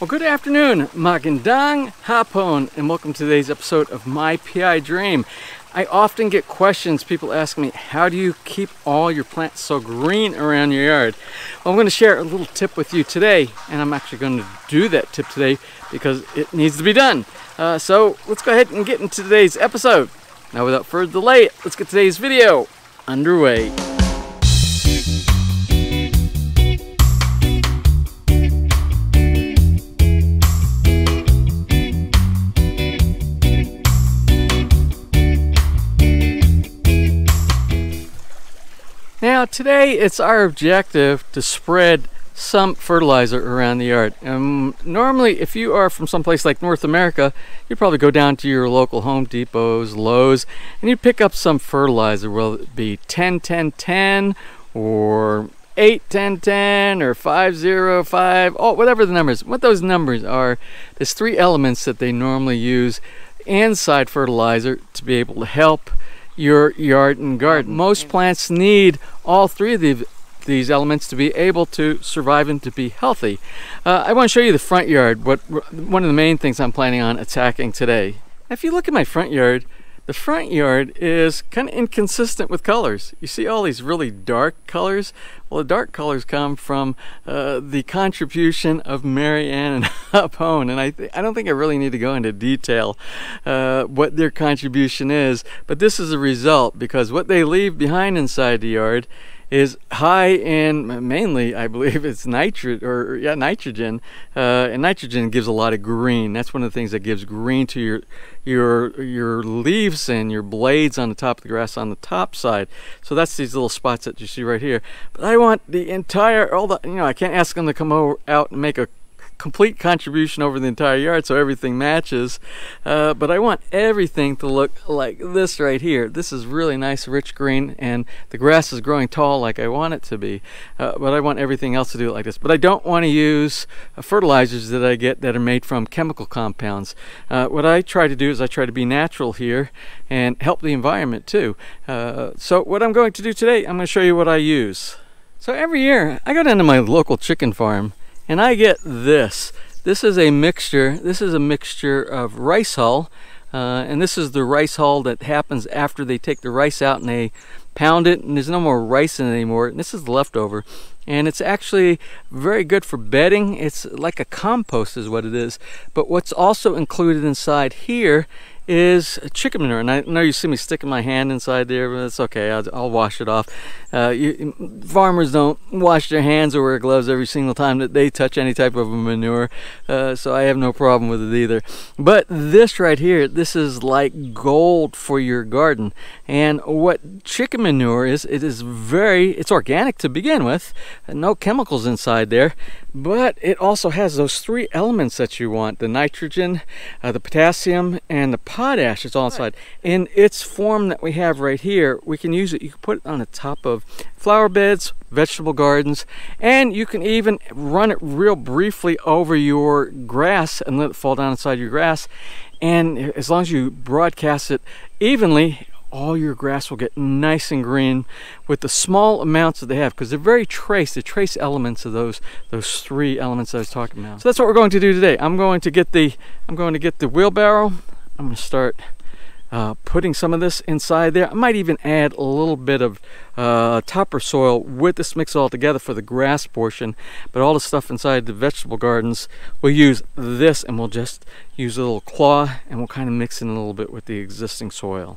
Well, good afternoon, magandang hapon, and welcome to today's episode of My PI Dream. I often get questions, people ask me, how do you keep all your plants so green around your yard? Well, I'm going to share a little tip with you today, and I'm actually going to do that tip today because it needs to be done. So let's go ahead and get into today's episode. Now, without further delay, let's get today's video underway. Now today it's our objective to spread some fertilizer around the yard. Normally if you are from someplace like North America, you probably go down to your local Home Depots, Lowe's, and you pick up some fertilizer, whether it be 10-10-10 or 8-10-10 or 5-0-5, oh, whatever the numbers. What those numbers are, there's three elements that they normally use inside fertilizer to be able to help your yard and garden. Most plants need all three of these elements to be able to survive and to be healthy. I want to show you the front yard, one of the main things I'm planning on attacking today. If you look at my front yard, the front yard is kind of inconsistent with colors. You see all these really dark colors? Well, the dark colors come from the contribution of Mary Ann and Hapone, and I don't think I really need to go into detail what their contribution is, but this is a result because what they leave behind inside the yard is high in, mainly I believe it's nitrogen, and nitrogen gives a lot of green. That's one of the things that gives green to your leaves and your blades on the top of the grass on the top side. So that's these little spots that you see right here. But I want the entire, I can't ask them to come out and make a complete contribution over the entire yard so everything matches, but I want everything to look like this right here. This is really nice rich green and the grass is growing tall like I want it to be, but I want everything else to do it like this. But I don't want to use fertilizers that I get that are made from chemical compounds. What I try to do is I try to be natural here and help the environment too. So what I'm going to do today, I'm going to show you what I use. So every year I go down to my local chicken farm and I get this. This is a mixture. This is a mixture of rice hull, and this is the rice hull that happens after they take the rice out and they pound it, and there's no more rice in it anymore. And this is the leftover, and it's actually very good for bedding. It's like a compost, is what it is. But what's also included inside here is chicken manure, and I know you see me sticking my hand inside there, but it's okay. I'll wash it off. Farmers don't wash their hands or wear gloves every single time that they touch any type of manure, so I have no problem with it either. But this right here, this is like gold for your garden. And what chicken manure is, it's organic to begin with, no chemicals inside there, but it also has those three elements that you want: the nitrogen, the potassium, and the potash. It's all inside. In its form that we have right here, we can use it. You can put it on the top of flower beds, vegetable gardens, and you can even run it real briefly over your grass and let it fall down inside your grass. And as long as you broadcast it evenly, all your grass will get nice and green with the small amounts that they have, because they're very the trace elements of those three elements I was talking about. So that's what we're going to do today. I'm going to get the wheelbarrow. I'm going to start putting some of this inside there. I might even add a little bit of topper soil with this mix all together for the grass portion, but all the stuff inside the vegetable gardens, we'll use this, and we'll just use a little claw and we'll kind of mix in a little bit with the existing soil.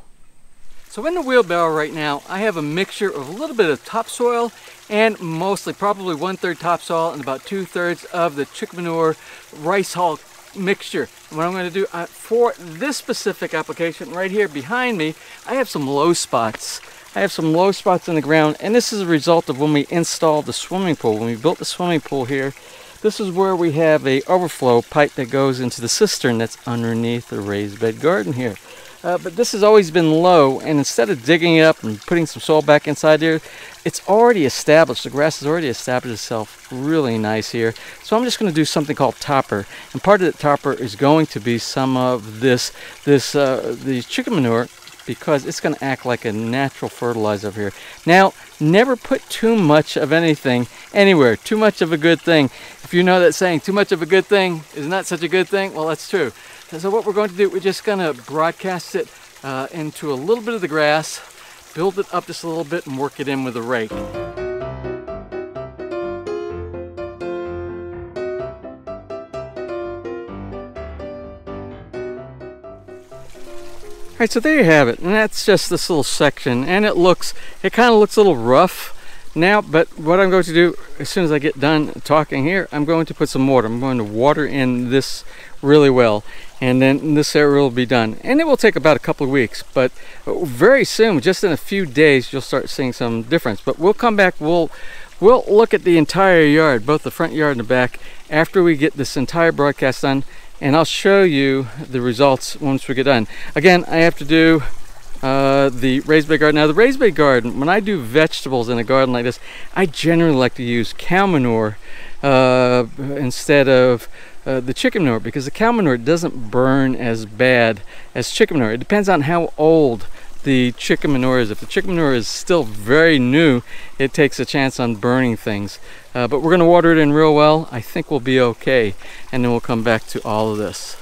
So in the wheelbarrow right now, I have a mixture of a little bit of topsoil and mostly, probably 1/3 topsoil and about 2/3 of the chicken manure rice hull mixture. And what I'm going to do for this specific application right here behind me, I have some low spots. I have some low spots in the ground, and this is a result of when we installed the swimming pool. When we built the swimming pool here, this is where we have a overflow pipe that goes into the cistern that's underneath the raised bed garden here. But this has always been low, and instead of digging it up and putting some soil back inside there, it's already established. The grass has already established itself really nice here. So I'm just going to do something called topper, and part of the topper is going to be some of the chicken manure because it's going to act like a natural fertilizer over here. Now, never put too much of anything anywhere. Too much of a good thing. If you know that saying, too much of a good thing is not such a good thing, well, that's true. So what we're going to do, we're just going to broadcast it into a little bit of the grass, build it up just a little bit, and work it in with a rake. Alright, so there you have it, and that's just this little section, and it kind of looks a little rough now, but what I'm going to do as soon as I get done talking here, I'm going to put some water. I'm going to water in this really well, and then this area will be done. And it will take about a couple of weeks, but very soon, just in a few days, you'll start seeing some difference. But we'll come back, we'll look at the entire yard, both the front yard and the back, after we get this entire broadcast done. And I'll show you the results once we get done. Again, I have to do the raised bed garden. Now, the raised bed garden, when I do vegetables in a garden like this, I generally like to use cow manure instead of the chicken manure, because the cow manure doesn't burn as bad as chicken manure. It depends on how old the chicken manure is. If the chicken manure is still very new, it takes a chance on burning things. But we're going to water it in real well. I think we'll be okay, and then we'll come back to all of this.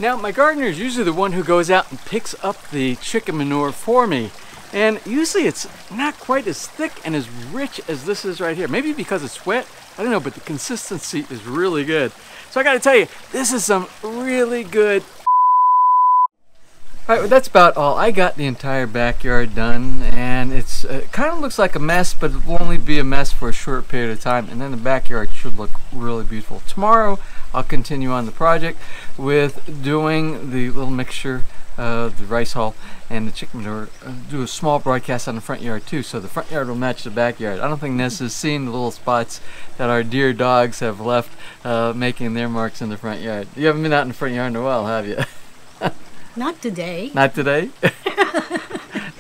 Now, my gardener is usually the one who goes out and picks up the chicken manure for me, and usually it's not quite as thick and as rich as this is right here. Maybe because it's wet, I don't know, but the consistency is really good. So I got to tell you, this is some really good. Alright, well, that's about all. I got the entire backyard done, and it kind of looks like a mess, but it will only be a mess for a short period of time, and then the backyard should look really beautiful. Tomorrow, I'll continue on the project with doing the little mixture, the rice hull, and the chicken manure. Do a small broadcast on the front yard too, so the front yard will match the backyard. I don't think Ness has seen the little spots that our dear dogs have left making their marks in the front yard. You haven't been out in the front yard in a while, have you? Not today. Not today?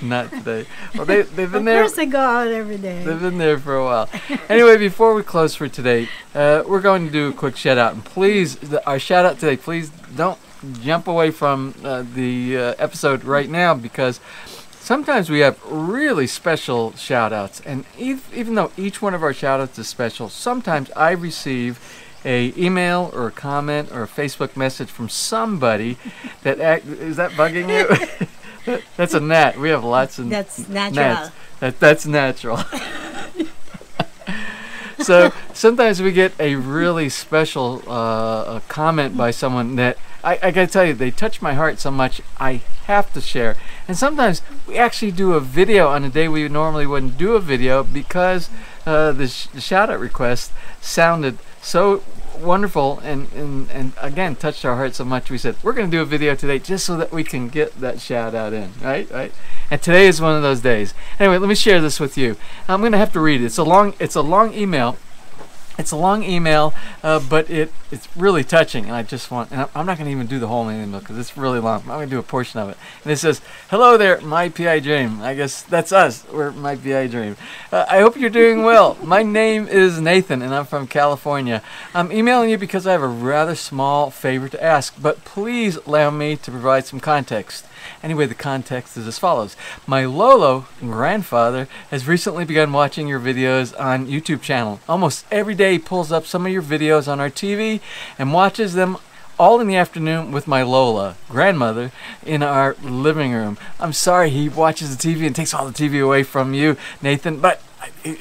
Not today. Well, they've been there. Of course I go out every day. They've been there for a while. Anyway, before we close for today, we're going to do a quick shout out. And please, our shout out today, please don't jump away from the episode right now, because sometimes we have really special shout outs. And even though each one of our shout outs is special, sometimes I receive a email or a comment or a Facebook message from somebody that is that bugging you? That's a gnat. We have lots of That's natural. Gnats. That's natural. So sometimes we get a really special comment by someone that I gotta tell you, they touch my heart so much I have to share. And sometimes we actually do a video on a day we normally wouldn't do a video, because the shout out request sounded so wonderful and again touched our heart so much, we said we're going to do a video today just so that we can get that shout out in, right? And today is one of those days. Anyway, let me share this with you. I'm going to have to read it. It's a long email. It's a long email, but it's really touching, and I just want, and I'm not going to even do the whole email because it's really long. I'm going to do a portion of it. And it says, "Hello there, my PI Dream." I guess that's us. We're my PI Dream. I hope you're doing well. My name is Nathan, and I'm from California. I'm emailing you because I have a rather small favor to ask, but please allow me to provide some context. Anyway, the context is as follows. My Lolo grandfather has recently begun watching your videos on YouTube channel. Almost every day he pulls up some of your videos on our TV and watches them all in the afternoon with my Lola grandmother in our living room. I'm sorry he watches the TV and takes all the TV away from you, Nathan, but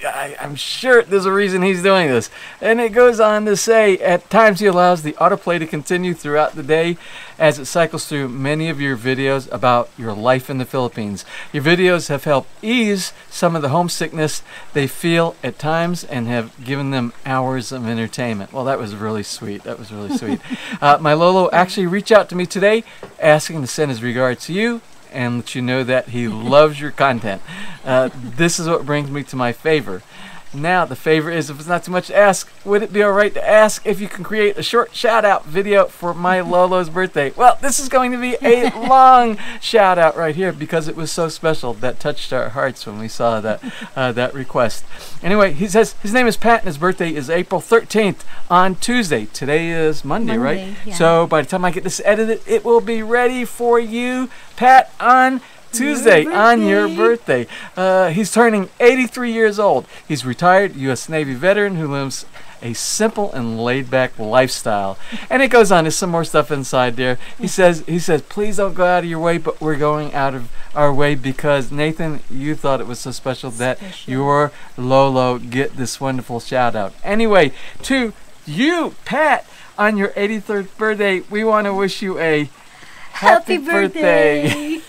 I'm sure there's a reason he's doing this. And it goes on to say, at times he allows the autoplay to continue throughout the day as it cycles through many of your videos about your life in the Philippines. Your videos have helped ease some of the homesickness they feel at times and have given them hours of entertainment. Well, that was really sweet. That was really sweet. My Lolo actually reached out to me today asking to send his regards to you and let you know that he loves your content. This is what brings me to my favor. Now, the favor is, if it's not too much to ask, would it be alright to ask if you can create a short shout-out video for my Lolo's birthday? Well, this is going to be a long shout-out right here because it was so special. That touched our hearts when we saw that request. Anyway, he says his name is Pat and his birthday is April 13th on Tuesday. Today is Monday, right? Yeah. So by the time I get this edited, it will be ready for you, Pat, on Tuesday on your birthday. He's turning 83 years old. He's retired U.S. Navy veteran who lives a simple and laid-back lifestyle. And it goes on. There's some more stuff inside there. He says, please don't go out of your way, but we're going out of our way because, Nathan, you thought it was so special that your Lolo get this wonderful shout-out. Anyway, to you, Pat, on your 83rd birthday, we want to wish you a happy birthday.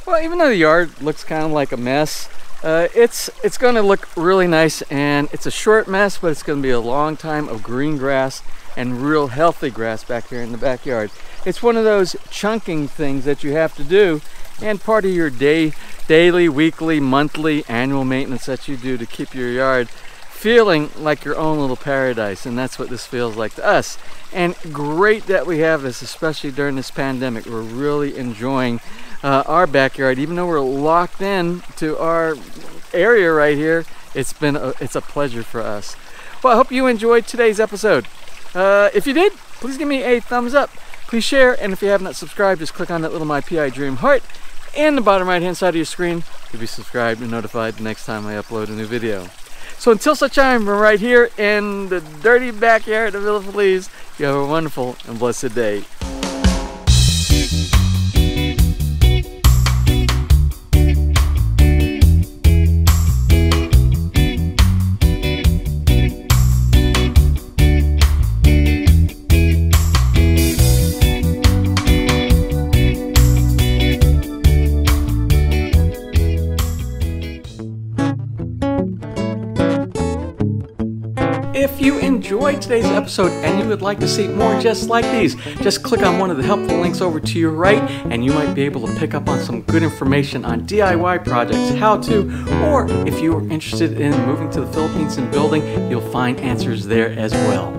Well, even though the yard looks kind of like a mess, it's going to look really nice, and it's a short mess, but it's going to be a long time of green grass and real healthy grass back here in the backyard. It's one of those chunking things that you have to do, and part of your daily, weekly, monthly, annual maintenance that you do to keep your yard feeling like your own little paradise, and that's what this feels like to us. And great that we have this, especially during this pandemic. We're really enjoying our backyard, even though we're locked in to our area right here. It's a pleasure for us. Well, I hope you enjoyed today's episode. If you did, please give me a thumbs up. Please share, and if you have not subscribed, just click on that little My PI Dream heart in the bottom right hand side of your screen to be subscribed and notified the next time I upload a new video. So until such time, we're right here in the dirty backyard of Villa Feliz. You have a wonderful and blessed day. If you enjoyed today's episode and you would like to see more just like these, just click on one of the helpful links over to your right and you might be able to pick up on some good information on DIY projects, how to, or if you are interested in moving to the Philippines and building, you'll find answers there as well.